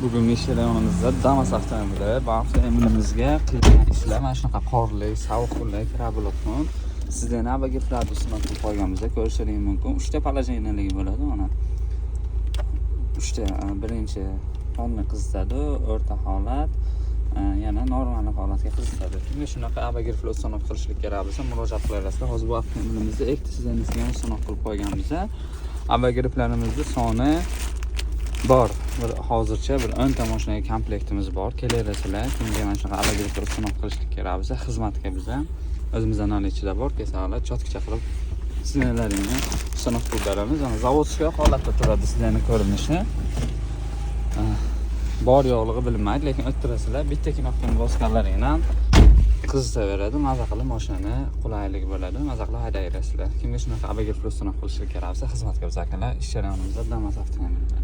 Bugungi ish jarayonimizda Damas avtomobili avtomobilimizga qilingan ishlar mana shunaqa qorli, sovuq kunlar kira bo'ladi. Sizlarni navbatga produsini qilib qo'yganmiz, ko'rishingiz mumkin. 3 ta poложениялigi bo'ladi mana. 3 ta birinchi qonni qizitadi, o'rta holat, yana normal holatga qizitadi. Kimga shunaqa abagir flotsanov qilishlik kerak bo'lsa, murojaat qilasizlar. Hozir bu avtomobilimizda ekti sizlarga sanov qilib qo'yganmiz. Abagirlarimizni soni bor. Hozircha bir 10 ta mashinaga komplektimiz bor. Kelaverasizlar. Kimga mana shunaqa abagirlar sinov qilishlik kerak bo'lsa, xizmatga biz o'zimizdan ichida bor. Kesalar chotkicha qilib sizlarni sinov qilib beramiz. Mana zavodskiy holatda turadi sizlarning ko'rinishi. Bor yo'qligi bilinmaydi, lekin o'tirasizlar. Bitta knopkani bosganlaringdan qizitaveradi. Maza qilib mashinani qulaylik bo'ladi. Maza qilib haydaverasizlar. Kimga shunaqa abagir sinov qilishlik kerak bo'lsa, xizmatga biz akalar ish jarayonimizda Damas avtomobil